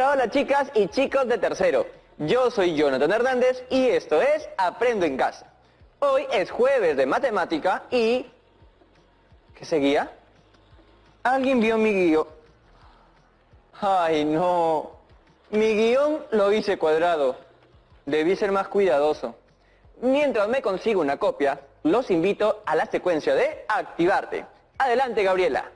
Hola, hola chicas y chicos de tercero. Yo soy Jonathan Hernández y esto es Aprendo en Casa. Hoy es jueves de matemática y... ¿qué seguía? ¿Alguien vio mi guión? ¡Ay, no! Mi guión lo hice cuadrado. Debí ser más cuidadoso. Mientras me consigo una copia, los invito a la secuencia de Activarte. Adelante, Gabriela.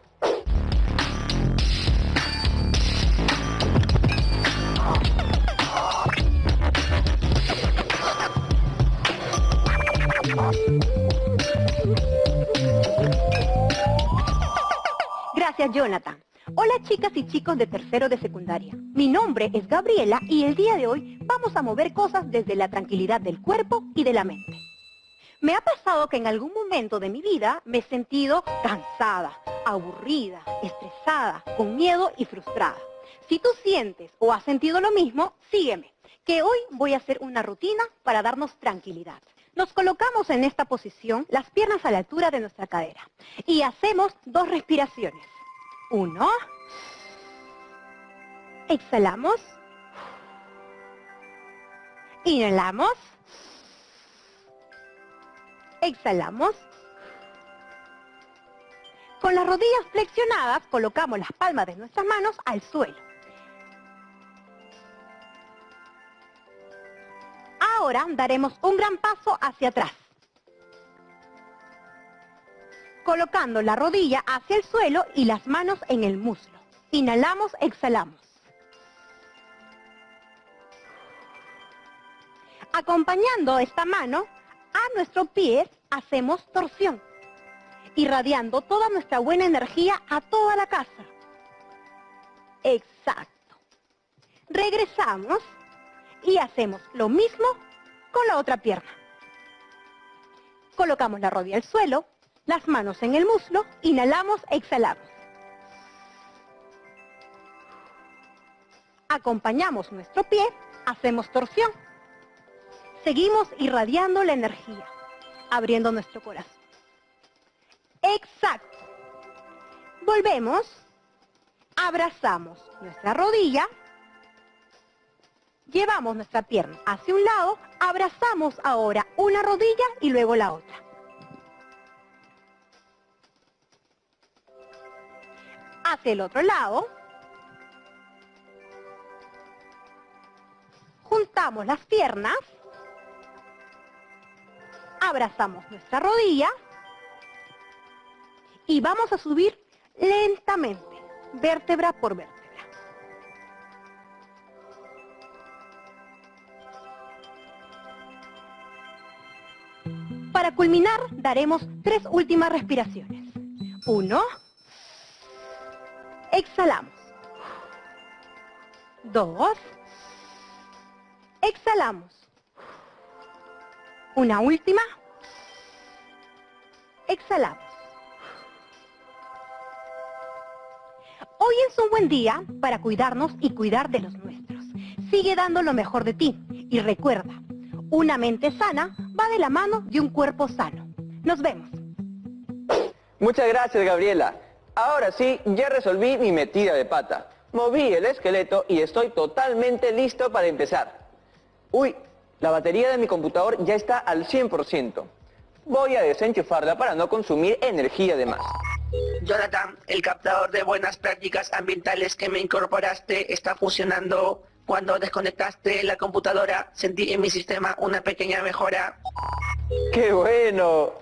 Gracias, Jonathan. Hola chicas y chicos de tercero de secundaria. Mi nombre es Gabriela y el día de hoy vamos a mover cosas desde la tranquilidad del cuerpo y de la mente. Me ha pasado que en algún momento de mi vida me he sentido cansada, aburrida, estresada, con miedo y frustrada. Si tú sientes o has sentido lo mismo, sígueme, que hoy voy a hacer una rutina para darnos tranquilidad. Nos colocamos en esta posición, las piernas a la altura de nuestra cadera, y hacemos 2 respiraciones. 1, exhalamos, inhalamos, exhalamos. Con las rodillas flexionadas, colocamos las palmas de nuestras manos al suelo. Ahora daremos un gran paso hacia atrás, colocando la rodilla hacia el suelo y las manos en el muslo. Inhalamos, exhalamos. Acompañando esta mano a nuestro pie, hacemos torsión, irradiando toda nuestra buena energía a toda la casa. Exacto. Regresamos y hacemos lo mismo con la otra pierna. Colocamos la rodilla al suelo, las manos en el muslo, inhalamos, exhalamos. Acompañamos nuestro pie, hacemos torsión. Seguimos irradiando la energía, abriendo nuestro corazón. Exacto. Volvemos, abrazamos nuestra rodilla, llevamos nuestra pierna hacia un lado, abrazamos ahora una rodilla y luego la otra. Hacia el otro lado, juntamos las piernas, abrazamos nuestra rodilla y vamos a subir lentamente, vértebra por vértebra. Para culminar, daremos 3 últimas respiraciones. 1, exhalamos. 2, exhalamos. Una última, exhalamos. Hoy es un buen día para cuidarnos y cuidar de los nuestros. Sigue dando lo mejor de ti y recuerda, una mente sana va de la mano de un cuerpo sano. Nos vemos. Muchas gracias, Gabriela. Ahora sí, ya resolví mi metida de pata. Moví el esqueleto y estoy totalmente listo para empezar. Uy, la batería de mi computador ya está al 100%. Voy a desenchufarla para no consumir energía de más. Jonathan, el captador de buenas prácticas ambientales que me incorporaste está funcionando. Cuando desconectaste la computadora, sentí en mi sistema una pequeña mejora. ¡Qué bueno!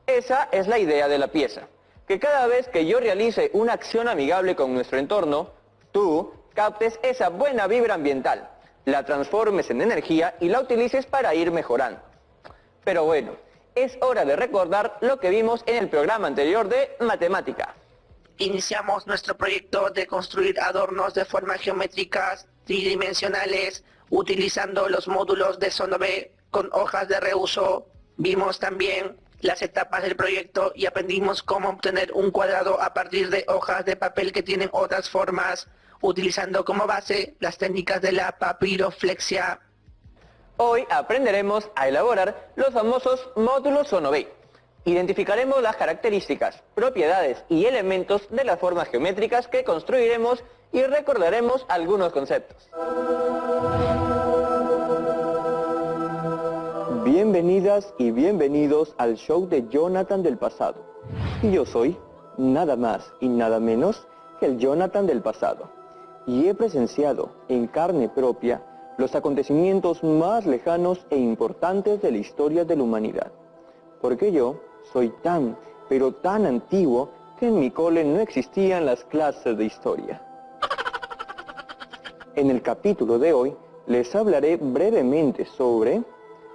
Esa es la idea de la pieza. Que cada vez que yo realice una acción amigable con nuestro entorno, tú captes esa buena vibra ambiental, la transformes en energía y la utilices para ir mejorando. Pero bueno, es hora de recordar lo que vimos en el programa anterior de Matemática. Iniciamos nuestro proyecto de construir adornos de formas geométricas tridimensionales utilizando los módulos de Sonobe con hojas de reuso. Vimos también las etapas del proyecto y aprendimos cómo obtener un cuadrado a partir de hojas de papel que tienen otras formas, utilizando como base las técnicas de la papiroflexia. Hoy aprenderemos a elaborar los famosos módulos Sonobe. Identificaremos las características, propiedades y elementos de las formas geométricas que construiremos y recordaremos algunos conceptos. Bienvenidas y bienvenidos al show de Jonathan del pasado. Y yo soy nada más y nada menos que el Jonathan del pasado. Y he presenciado en carne propia los acontecimientos más lejanos e importantes de la historia de la humanidad. Porque yo soy tan, pero tan antiguo que en mi cole no existían las clases de historia. En el capítulo de hoy les hablaré brevemente sobre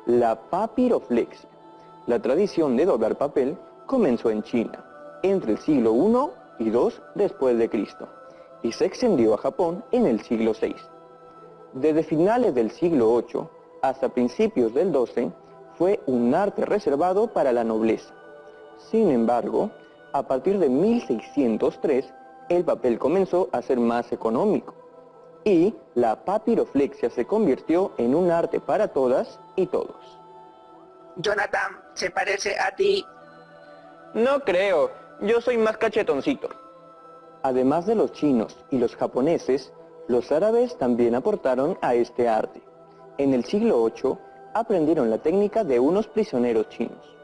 la papiroflexia. La tradición de doblar papel comenzó en China entre el siglo I y II después de Cristo y se extendió a Japón en el siglo VI. Desde finales del siglo VIII hasta principios del XII fue un arte reservado para la nobleza. Sin embargo, a partir de 1603 el papel comenzó a ser más económico y la papiroflexia se convirtió en un arte para todas y todos. Jonathan, ¿se parece a ti? No creo, yo soy más cachetoncito. Además de los chinos y los japoneses, los árabes también aportaron a este arte. En el siglo VIII aprendieron la técnica de unos prisioneros chinos,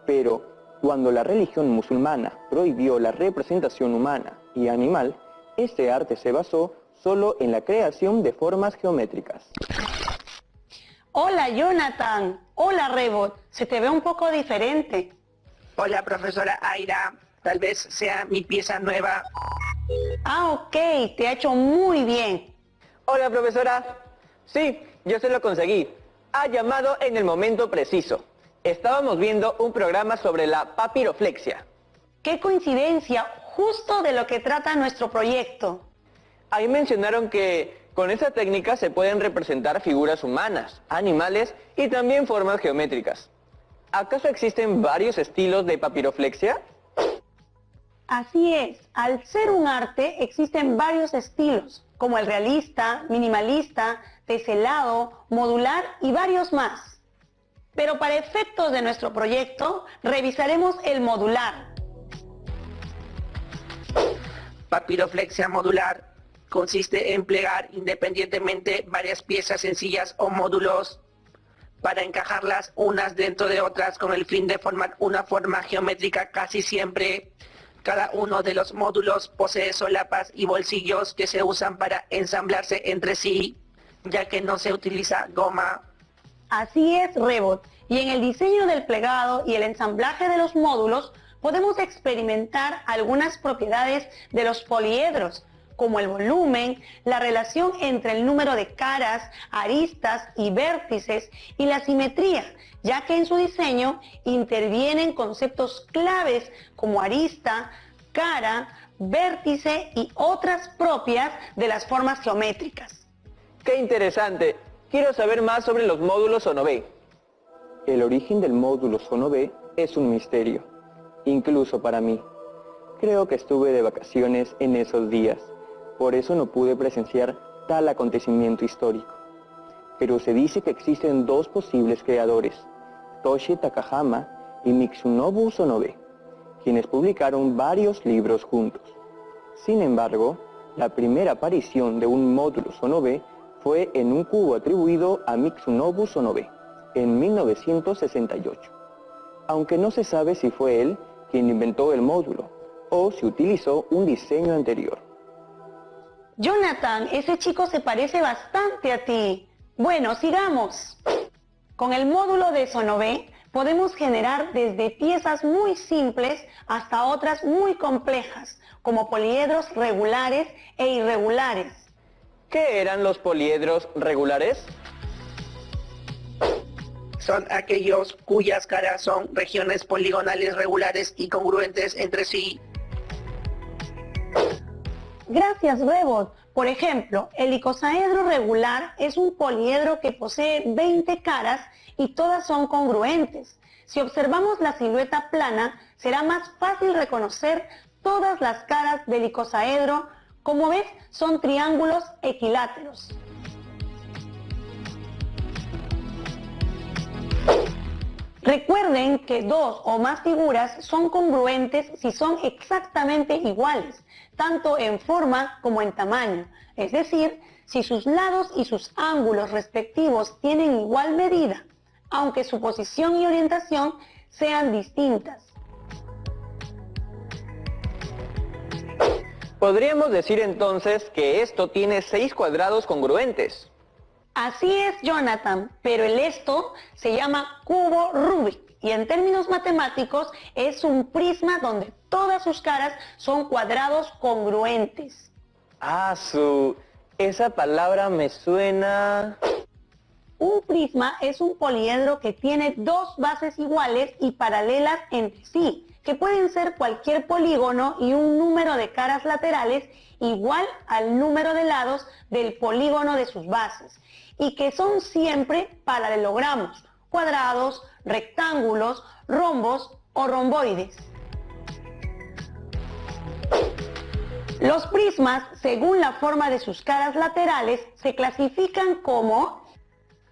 pero cuando la religión musulmana prohibió la representación humana y animal, este arte se basó solo en la creación de formas geométricas. Hola Jonathan, hola Rebot, se te ve un poco diferente. Hola profesora Aira, tal vez sea mi pieza nueva. Ah, ok, te ha hecho muy bien. Hola profesora. Sí, yo se lo conseguí. Ha llamado en el momento preciso. Estábamos viendo un programa sobre la papiroflexia. Qué coincidencia, justo de lo que trata nuestro proyecto. Ahí mencionaron que con esta técnica se pueden representar figuras humanas, animales y también formas geométricas. ¿Acaso existen varios estilos de papiroflexia? Así es, al ser un arte existen varios estilos, como el realista, minimalista, teselado, modular y varios más. Pero para efectos de nuestro proyecto, revisaremos el modular. Papiroflexia modular consiste en plegar independientemente varias piezas sencillas o módulos para encajarlas unas dentro de otras con el fin de formar una forma geométrica casi siempre. Cada uno de los módulos posee solapas y bolsillos que se usan para ensamblarse entre sí, ya que no se utiliza goma. Así es, Rebot, y en el diseño del plegado y el ensamblaje de los módulos podemos experimentar algunas propiedades de los poliedros, como el volumen, la relación entre el número de caras, aristas y vértices y la simetría, ya que en su diseño intervienen conceptos claves como arista, cara, vértice y otras propias de las formas geométricas. ¡Qué interesante! Quiero saber más sobre los módulos Sonové. El origen del módulo Sonové es un misterio, incluso para mí. Creo que estuve de vacaciones en esos días. Por eso no pude presenciar tal acontecimiento histórico. Pero se dice que existen dos posibles creadores, Toshi Takahama y Mitsunobu Sonobe, quienes publicaron varios libros juntos. Sin embargo, la primera aparición de un módulo Sonobe fue en un cubo atribuido a Mitsunobu Sonobe, en 1968. Aunque no se sabe si fue él quien inventó el módulo, o si utilizó un diseño anterior. Jonathan, ese chico se parece bastante a ti. Bueno, sigamos. Con el módulo de Sonobe podemos generar desde piezas muy simples hasta otras muy complejas, como poliedros regulares e irregulares. ¿Qué eran los poliedros regulares? Son aquellos cuyas caras son regiones poligonales regulares y congruentes entre sí. Gracias, Rebot. Por ejemplo, el icosaedro regular es un poliedro que posee 20 caras y todas son congruentes. Si observamos la silueta plana, será más fácil reconocer todas las caras del icosaedro. Como ves, son triángulos equiláteros. Recuerden que dos o más figuras son congruentes si son exactamente iguales, tanto en forma como en tamaño. Es decir, si sus lados y sus ángulos respectivos tienen igual medida, aunque su posición y orientación sean distintas. Podríamos decir entonces que esto tiene 6 cuadrados congruentes. Así es, Jonathan, pero esto se llama cubo Rubik y en términos matemáticos es un prisma donde todas sus caras son cuadrados congruentes. Esa palabra me suena... Un prisma es un poliedro que tiene dos bases iguales y paralelas entre sí, que pueden ser cualquier polígono y un número de caras laterales igual al número de lados del polígono de sus bases, y que son siempre paralelogramos, cuadrados, rectángulos, rombos o romboides. Los prismas, según la forma de sus caras laterales, se clasifican como: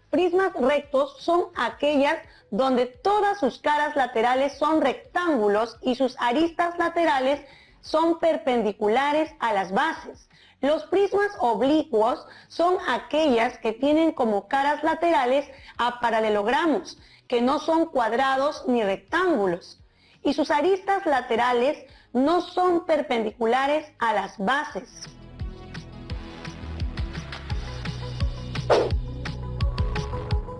prismas rectos son aquellas donde todas sus caras laterales son rectángulos y sus aristas laterales son perpendiculares a las bases. Los prismas oblicuos son aquellas que tienen como caras laterales a paralelogramos, que no son cuadrados ni rectángulos, y sus aristas laterales no son perpendiculares a las bases.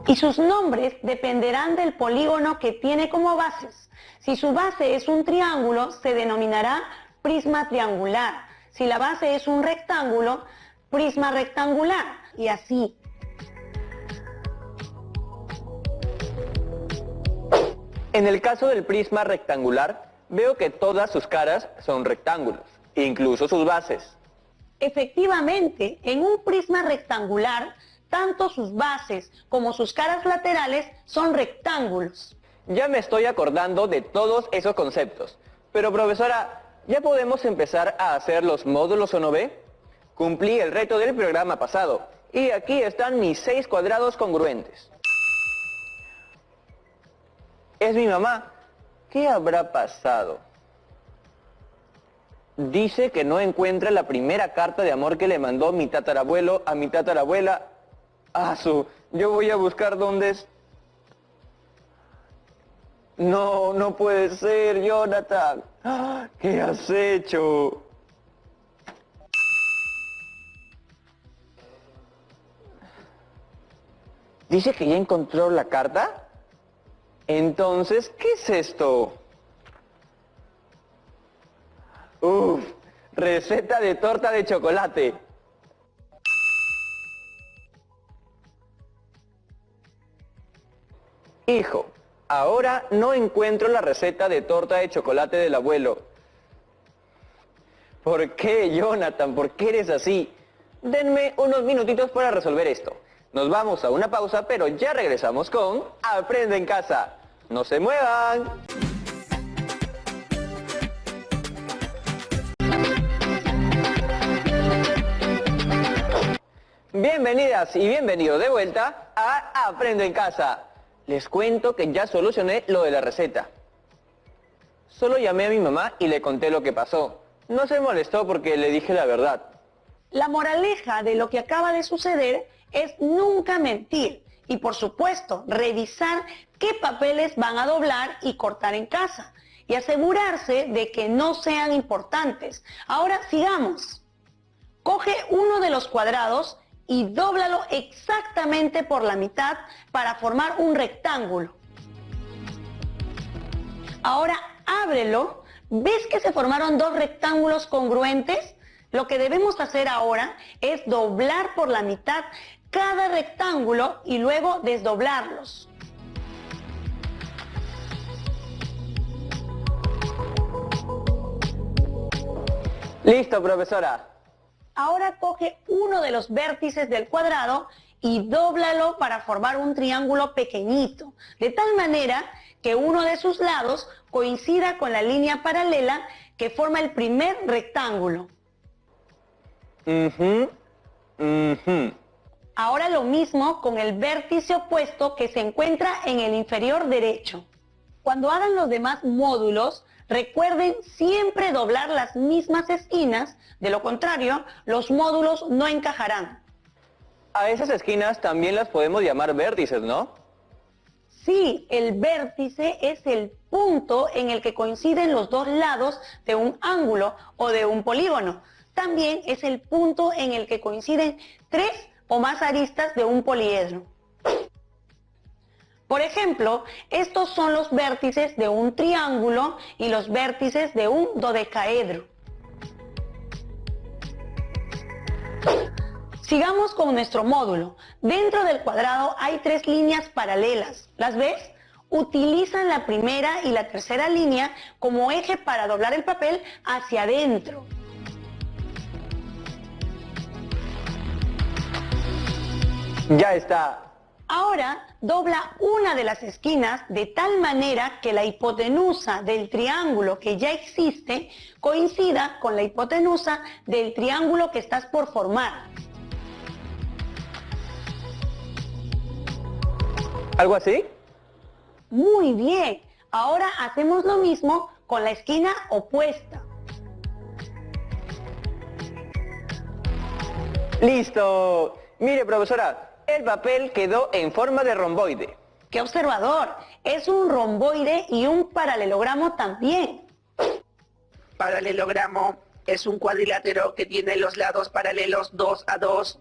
Y sus nombres dependerán del polígono que tiene como bases. Si su base es un triángulo, se denominará prisma triangular. Si la base es un rectángulo, prisma rectangular, y así. En el caso del prisma rectangular, veo que todas sus caras son rectángulos, incluso sus bases. Efectivamente, en un prisma rectangular, tanto sus bases como sus caras laterales son rectángulos. Ya me estoy acordando de todos esos conceptos. Pero profesora, ¿ya podemos empezar a hacer los módulos o no ve? Cumplí el reto del programa pasado y aquí están mis 6 cuadrados congruentes. Es mi mamá. ¿Qué habrá pasado? Dice que no encuentra la primera carta de amor que le mandó mi tatarabuelo a mi tatarabuela. Yo voy a buscar dónde es. No, no puede ser, Jonathan. ¿Qué has hecho? ¿Dice que ya encontró la carta? Entonces, ¿qué es esto? Receta de torta de chocolate. Hijo, ahora no encuentro la receta de torta de chocolate del abuelo. ¿Por qué, Jonathan? ¿Por qué eres así? Denme unos minutitos para resolver esto. Nos vamos a una pausa, pero ya regresamos con Aprende en Casa. ¡No se muevan! Bienvenidas y bienvenidos de vuelta a Aprende en Casa. Les cuento que ya solucioné lo de la receta. Solo llamé a mi mamá y le conté lo que pasó. No se molestó porque le dije la verdad. La moraleja de lo que acaba de suceder es nunca mentir y, por supuesto, revisar qué papeles van a doblar y cortar en casa y asegurarse de que no sean importantes. Ahora sigamos. Coge uno de los cuadrados y dóblalo exactamente por la mitad para formar un rectángulo. Ahora ábrelo. ¿Ves que se formaron dos rectángulos congruentes? Lo que debemos hacer ahora es doblar por la mitad cada rectángulo y luego desdoblarlos. Listo, profesora. Ahora coge uno de los vértices del cuadrado y dóblalo para formar un triángulo pequeñito, de tal manera que uno de sus lados coincida con la línea paralela que forma el primer rectángulo. Ahora lo mismo con el vértice opuesto que se encuentra en el inferior derecho. Cuando hagan los demás módulos, recuerden siempre doblar las mismas esquinas, de lo contrario, los módulos no encajarán. A esas esquinas también las podemos llamar vértices, ¿no? Sí, el vértice es el punto en el que coinciden los dos lados de un ángulo o de un polígono. También es el punto en el que coinciden tres o más aristas de un poliedro. Por ejemplo, estos son los vértices de un triángulo y los vértices de un dodecaedro. Sigamos con nuestro módulo. Dentro del cuadrado hay tres líneas paralelas. ¿Las ves? Utilizan la primera y la tercera línea como eje para doblar el papel hacia adentro. Ya está. Ahora dobla una de las esquinas de tal manera que la hipotenusa del triángulo que ya existe coincida con la hipotenusa del triángulo que estás por formar. ¿Algo así? Muy bien. Ahora hacemos lo mismo con la esquina opuesta. ¡Listo! Mire, profesora, el papel quedó en forma de romboide. ¡Qué observador! Es un romboide y un paralelogramo también. Paralelogramo es un cuadrilátero que tiene los lados paralelos 2 a 2.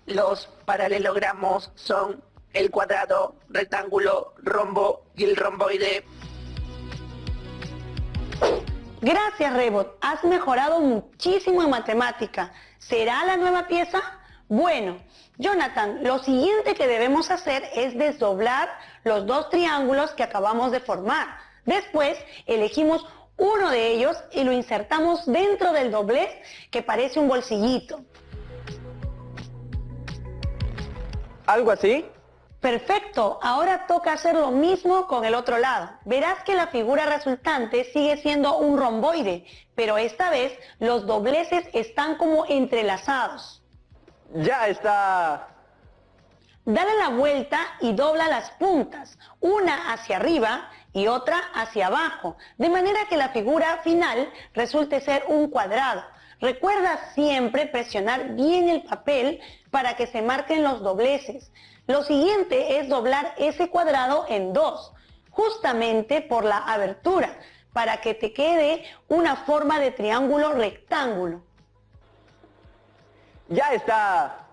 Los paralelogramos son el cuadrado, rectángulo, rombo y el romboide. Gracias, Rebot. Has mejorado muchísimo en matemática. ¿Será la nueva pieza? Bueno, Jonathan, lo siguiente que debemos hacer es desdoblar los dos triángulos que acabamos de formar. Después, elegimos uno de ellos y lo insertamos dentro del doblez que parece un bolsillito. ¿Algo así? Perfecto, ahora toca hacer lo mismo con el otro lado. Verás que la figura resultante sigue siendo un romboide, pero esta vez los dobleces están como entrelazados. Ya está. Dale la vuelta y dobla las puntas, una hacia arriba y otra hacia abajo, de manera que la figura final resulte ser un cuadrado. Recuerda siempre presionar bien el papel para que se marquen los dobleces. Lo siguiente es doblar ese cuadrado en dos, justamente por la abertura, para que te quede una forma de triángulo rectángulo. Ya está.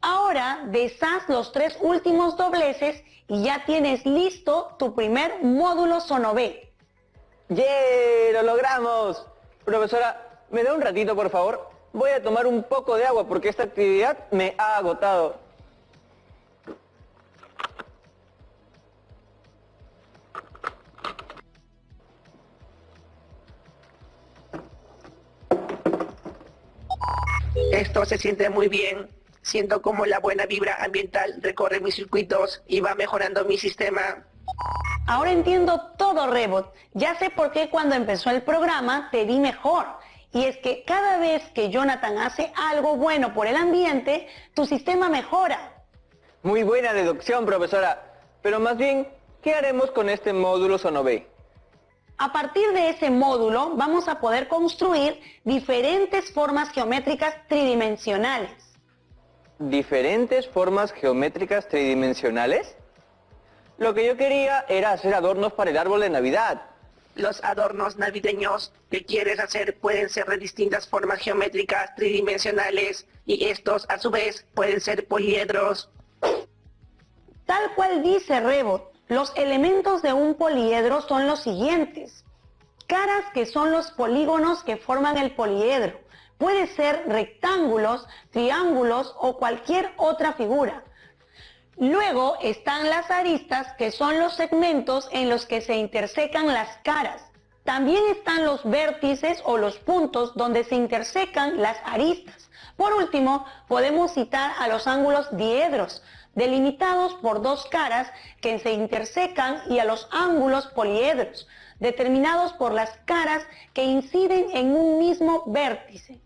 Ahora deshaz los tres últimos dobleces y ya tienes listo tu primer módulo Sonobé. ¡Yeah! ¡Lo logramos! Profesora, ¿me da un ratito, por favor? Voy a tomar un poco de agua porque esta actividad me ha agotado. Esto se siente muy bien. Siento como la buena vibra ambiental recorre mis circuitos y va mejorando mi sistema. Ahora entiendo todo, Rebot. Ya sé por qué cuando empezó el programa te vi mejor. Y es que cada vez que Jonathan hace algo bueno por el ambiente, tu sistema mejora. Muy buena deducción, profesora. Pero más bien, ¿qué haremos con este módulo Sonobé? A partir de ese módulo vamos a poder construir diferentes formas geométricas tridimensionales. ¿Diferentes formas geométricas tridimensionales? Lo que yo quería era hacer adornos para el árbol de Navidad. Los adornos navideños que quieres hacer pueden ser de distintas formas geométricas tridimensionales y estos a su vez pueden ser poliedros. Tal cual dice Rebot, los elementos de un poliedro son los siguientes. Caras, que son los polígonos que forman el poliedro. Puede ser rectángulos, triángulos o cualquier otra figura. Luego están las aristas, que son los segmentos en los que se intersecan las caras. También están los vértices o los puntos donde se intersecan las aristas. Por último, podemos citar a los ángulos diedros, delimitados por dos caras que se intersecan, y a los ángulos poliedros, determinados por las caras que inciden en un mismo vértice.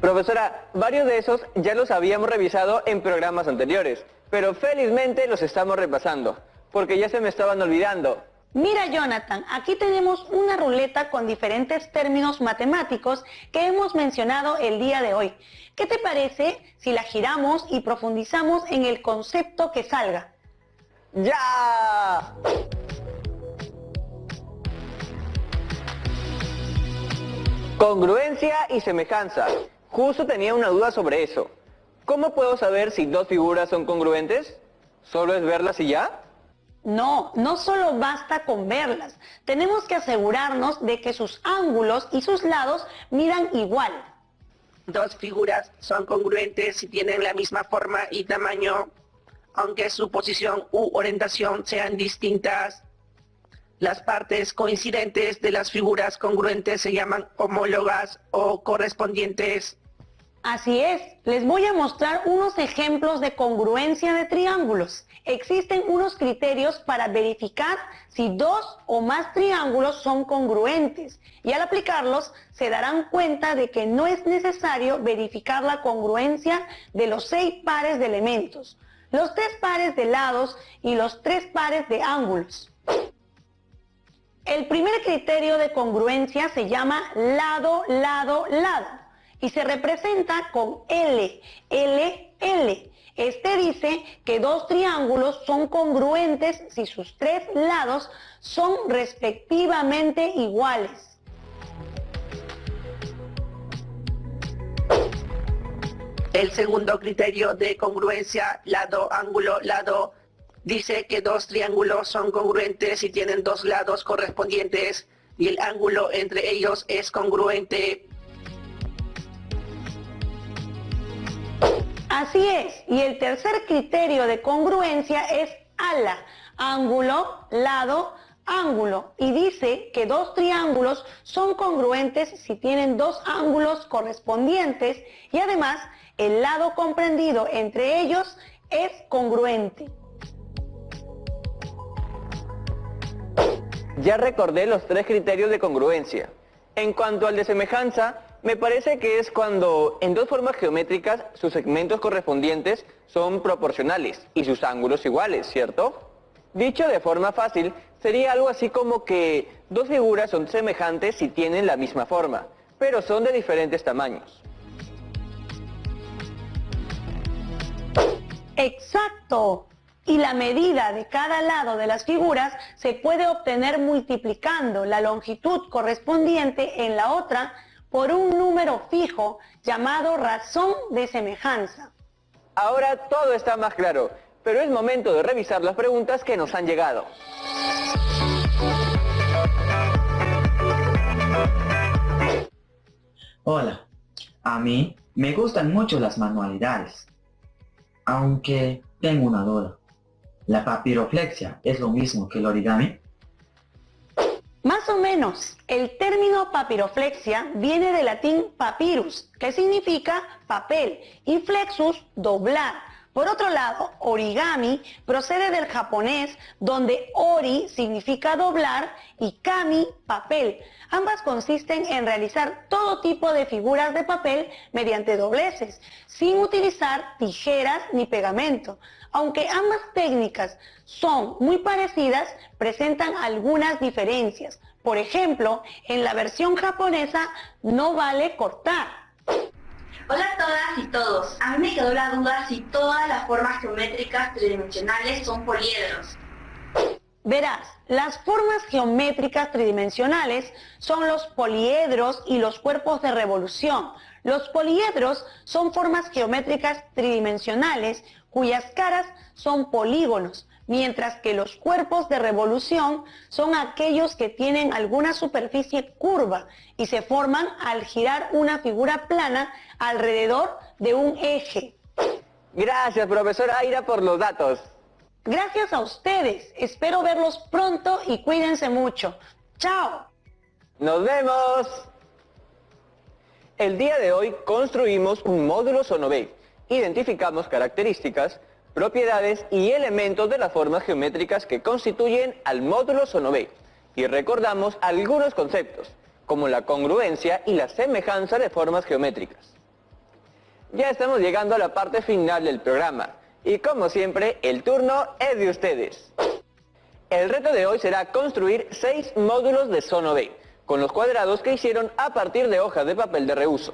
Profesora, varios de esos ya los habíamos revisado en programas anteriores, pero felizmente los estamos repasando, porque ya se me estaban olvidando. Mira, Jonathan, aquí tenemos una ruleta con diferentes términos matemáticos que hemos mencionado el día de hoy. ¿Qué te parece si la giramos y profundizamos en el concepto que salga? ¡Ya! Congruencia y semejanza. Justo tenía una duda sobre eso. ¿Cómo puedo saber si dos figuras son congruentes? ¿Solo es verlas y ya? No, no solo basta con verlas. Tenemos que asegurarnos de que sus ángulos y sus lados midan igual. Dos figuras son congruentes si tienen la misma forma y tamaño, aunque su posición u orientación sean distintas. Las partes coincidentes de las figuras congruentes se llaman homólogas o correspondientes. Así es, les voy a mostrar unos ejemplos de congruencia de triángulos. Existen unos criterios para verificar si dos o más triángulos son congruentes y al aplicarlos se darán cuenta de que no es necesario verificar la congruencia de los 6 pares de elementos, los 3 pares de lados y los 3 pares de ángulos. El primer criterio de congruencia se llama lado, lado, lado y se representa con L, L, L. Este dice que dos triángulos son congruentes si sus 3 lados son respectivamente iguales. El segundo criterio de congruencia, lado, ángulo, lado, dice que dos triángulos son congruentes si tienen dos lados correspondientes y el ángulo entre ellos es congruente. Así es, y el tercer criterio de congruencia es ALA, ángulo, lado, ángulo, y dice que dos triángulos son congruentes si tienen dos ángulos correspondientes y además el lado comprendido entre ellos es congruente. Ya recordé los 3 criterios de congruencia. En cuanto al de semejanza, me parece que es cuando en dos formas geométricas sus segmentos correspondientes son proporcionales y sus ángulos iguales, ¿cierto? Dicho de forma fácil, sería algo así como que dos figuras son semejantes si tienen la misma forma, pero son de diferentes tamaños. ¡Exacto! Y la medida de cada lado de las figuras se puede obtener multiplicando la longitud correspondiente en la otra por un número fijo llamado razón de semejanza. Ahora todo está más claro, pero es momento de revisar las preguntas que nos han llegado. Hola, a mí me gustan mucho las manualidades, aunque tengo una duda. ¿La papiroflexia es lo mismo que el origami? Más o menos, el término papiroflexia viene del latín papyrus, que significa papel, y flexus, doblar. Por otro lado, origami procede del japonés, donde ori significa doblar y kami, papel. Ambas consisten en realizar todo tipo de figuras de papel mediante dobleces, sin utilizar tijeras ni pegamento. Aunque ambas técnicas son muy parecidas, presentan algunas diferencias. Por ejemplo, en la versión japonesa no vale cortar. Hola a todas y todos. A mí me quedó la duda si todas las formas geométricas tridimensionales son poliedros. Verás, las formas geométricas tridimensionales son los poliedros y los cuerpos de revolución. Los poliedros son formas geométricas tridimensionales cuyas caras son polígonos, mientras que los cuerpos de revolución son aquellos que tienen alguna superficie curva y se forman al girar una figura plana alrededor de un eje. Gracias, profesora Aira, por los datos. Gracias a ustedes. Espero verlos pronto y cuídense mucho. ¡Chao! ¡Nos vemos! El día de hoy construimos un módulo Sonové. Identificamos características, propiedades y elementos de las formas geométricas que constituyen al módulo Sonové. Y recordamos algunos conceptos, como la congruencia y la semejanza de formas geométricas. ya estamos llegando a la parte final del programa. Y como siempre, el turno es de ustedes. El reto de hoy será construir 6 módulos de Sono B, con los cuadrados que hicieron a partir de hojas de papel de reuso.